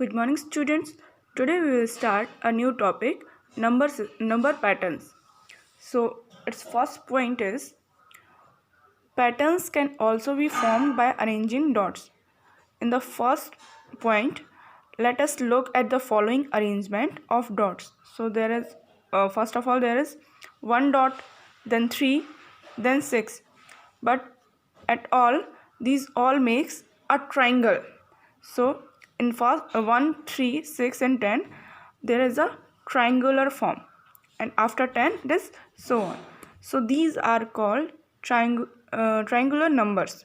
Good morning, students. Today we will start a new topic, number patterns. So its first point is patterns can also be formed by arranging dots. In the first point, let us look at the following arrangement of dots. So there is first of all there is one dot, then three, then six. But at all these all makes a triangle. So in first 1, 3, 6 and 10 there is a triangular form, and after 10 it is so on. So these are called triangular numbers.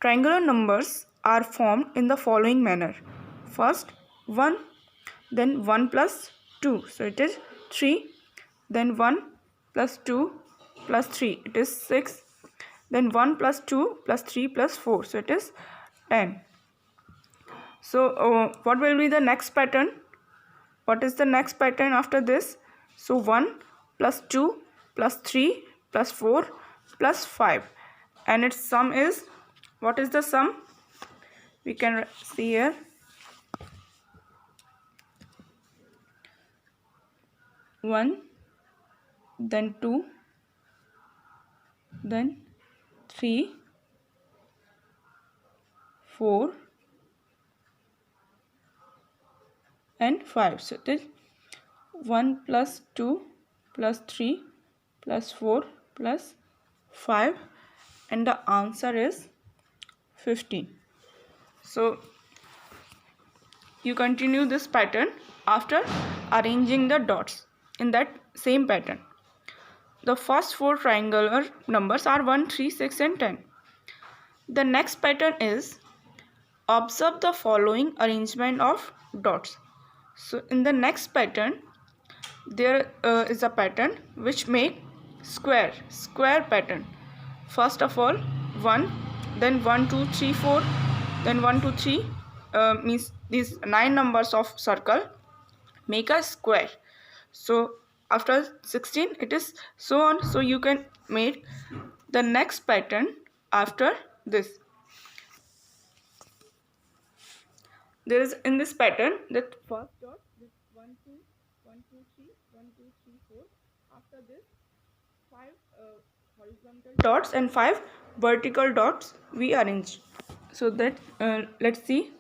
Triangular numbers are formed in the following manner. First 1, then 1 plus 2, so it is 3, then 1 plus 2 plus 3, it is 6, then 1 plus 2 plus 3 plus 4, so it is 10. So what will be the next pattern? What is the next pattern after this? So 1 plus 2 plus 3 plus 4 plus 5, and its sum is, what is the sum? We can see here. One, then 2, then 3, 4 and 5. So it is 1 plus 2 plus 3 plus 4 plus 5, and the answer is 15. So you continue this pattern after arranging the dots in that same pattern. The first four triangular numbers are 1, 3, 6 and 10. The next pattern is observe the following arrangement of dots. So in the next pattern there is a pattern which make square pattern. First of all 1, then 1, 2, 3, 4, then 1, 2, 3 means these 9 numbers of circle make a square. So after 16 it is so on. So you can make the next pattern after this. There is in this pattern that first dot, this 1, 2, 1, 2, 3, 1, 2, 3, 4. After this 5 horizontal dots and 5 vertical dots we arrange. So that let's see.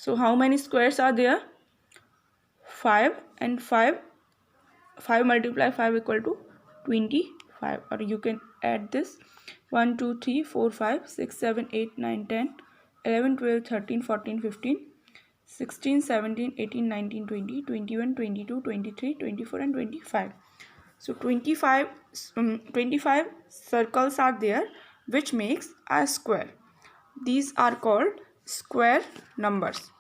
So how many squares are there? 5, and 5 multiply 5 equal to 25, or you can add this 1, 2, 3, 4, 5, 6, 7, 8, 9, 10, 11, 12, 13, 14, 15, 16, 17, 18, 19, 20, 21, 22, 23, 24 and 25. So 25 circles are there which makes a square. These are called square numbers.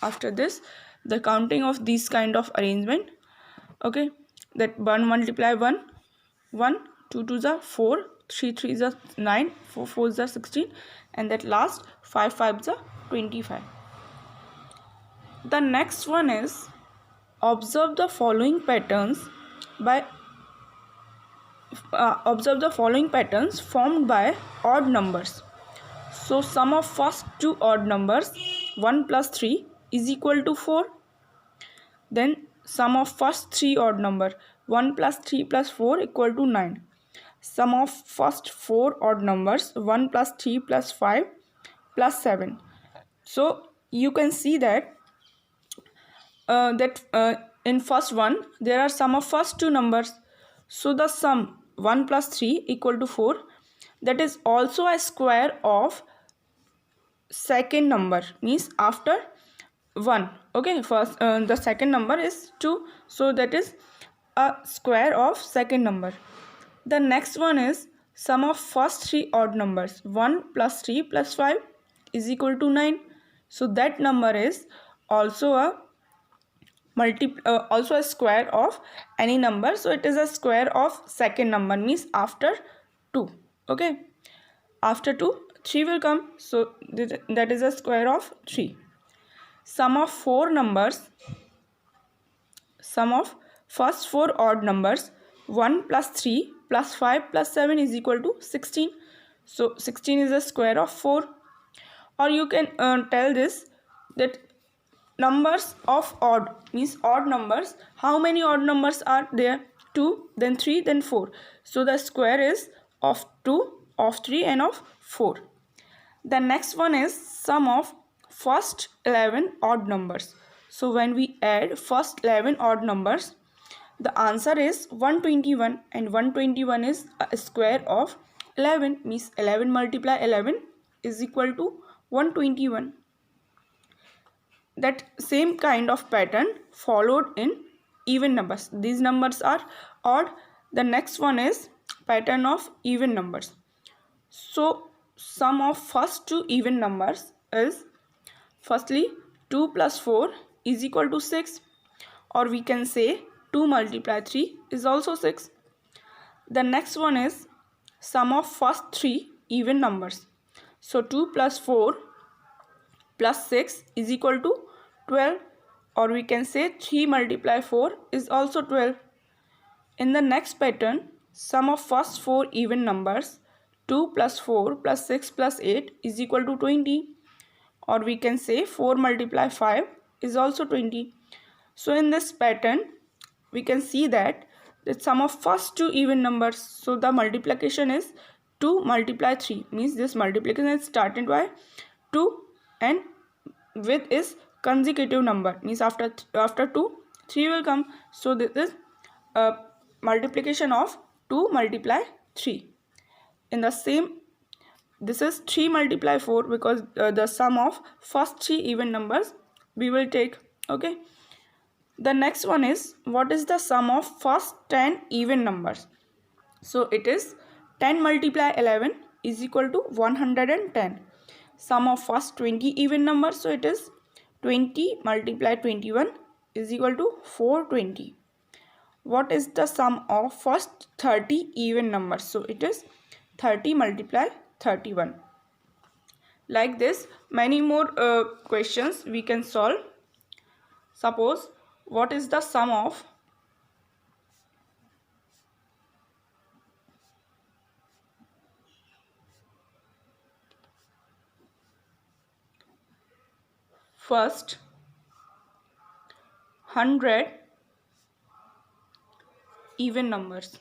After this, the counting of these kind of arrangement, okay, that 1 multiply 1, 1, 2 to the 4, 3 3 is the 9, 4 4 is the 16, and that last 5 5 is the 25. The next one is observe the following patterns formed by odd numbers. So sum of first two odd numbers 1 plus 3 is equal to 4. Then sum of first three odd number 1 plus 3 plus 4 equal to 9. Sum of first four odd numbers 1 plus 3 plus 5 plus 7. So you can see that in first one there are sum of first two numbers. So the sum 1 plus 3 equal to 4, that is also a square of second number, means after 1. Okay, first the second number is 2, so that is a square of second number. The next one is sum of first three odd numbers 1 plus 3 plus 5 is equal to 9, so that number is also a also a square of any number, so it is a square of second number, means after 2. Okay, after 2 3 will come, so that is a square of 3. Sum of first four odd numbers 1 plus 3 plus 5 plus 7 is equal to 16. So 16 is a square of 4. Or you can tell this, that numbers of odd, means odd numbers, how many odd numbers are there? 2, then 3, then 4. So the square is of 2, of 3 and of 4. The next one is sum of first 11 odd numbers. So when we add first 11 odd numbers, the answer is 121, and 121 is a square of 11, means 11 multiply 11 is equal to 121. That same kind of pattern followed in even numbers. These numbers are odd. The next one is pattern of even numbers. So sum of first two even numbers is, firstly 2 plus 4 is equal to 6, or we can say 2 multiply 3 is also 6. The next one is sum of first three even numbers. So 2 plus 4 plus 6 is equal to 12, or we can say 3 multiply 4 is also 12. In the next pattern, sum of first four even numbers 2 plus 4 plus 6 plus 8 is equal to 20, or we can say 4 multiply 5 is also 20. So in this pattern we can see that the sum of first two even numbers, so the multiplication is 2 multiply 3, means this multiplication is started by 2 and with is consecutive number, means after 2 3 will come. So this is multiplication of 2 multiply 3. In the same, this is 3 multiply 4, because the sum of first three even numbers we will take. Okay, the next one is, what is the sum of first 10 even numbers? So it is 10 multiply 11 is equal to 110. Sum of first 20 even numbers, so it is 20 multiply 21 is equal to 420. What is the sum of first 30 even numbers? So it is 30 multiply 31. Like this, many more questions we can solve. Suppose, what is the sum of first 100 even numbers?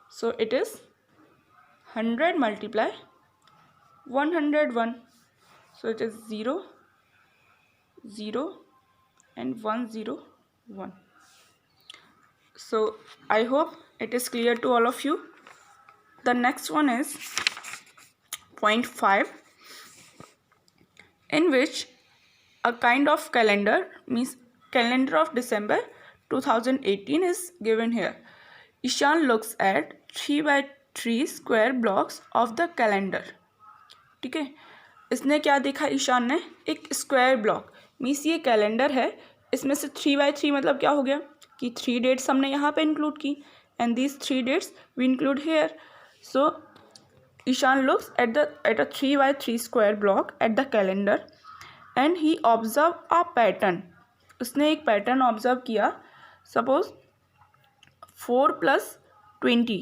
So it is 100 multiply 101. So it is 0, 0 and 101. So I hope it is clear to all of you. The next one is point 5, in which a kind of calendar, means calendar of December 2018 is given here. Ishan looks at 3 by 3 square blocks of the calendar. ठीक है, इसने क्या देखा ईशान ने? एक square block, means ये calendar है, इसमें से 3 by 3 मतलब क्या हो गया कि 3 डेट्स हमने यहाँ पे इंक्लूड की, and these 3 dates we include here. So Ishaan looks at a 3 by 3 square block at the calendar and he observe a pattern. उसने एक पैटर्न ऑब्जर्व किया. Suppose 4 plus 20,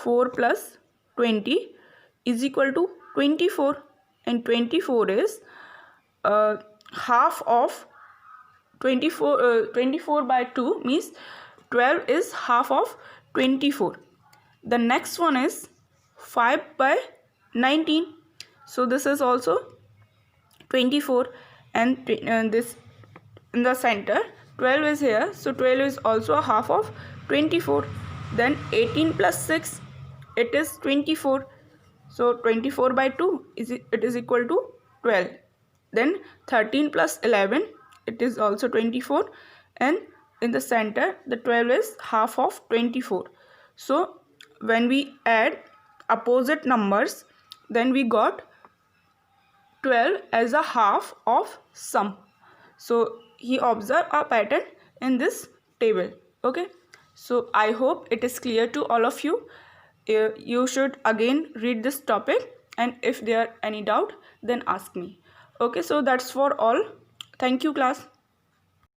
4 plus 20 is equal to 24, and 24 is half of 24. 24 by 2 means 12 is half of 24. The next one is 5 by 19. So this is also 24, and this in the center 12 is here, so 12 is also a half of 24. Then 18 plus 6, it is 24. So 24 by 2 it is equal to 12. Then 13 plus 11, it is also 24, and in the center the 12 is half of 24. So when we add opposite numbers, then we got 12 as a half of sum. So he observed a pattern in this table. Okay, so I hope it is clear to all of you. You should again read this topic, and if there are any doubt, then ask me. Okay, so that's for all. Thank you, class.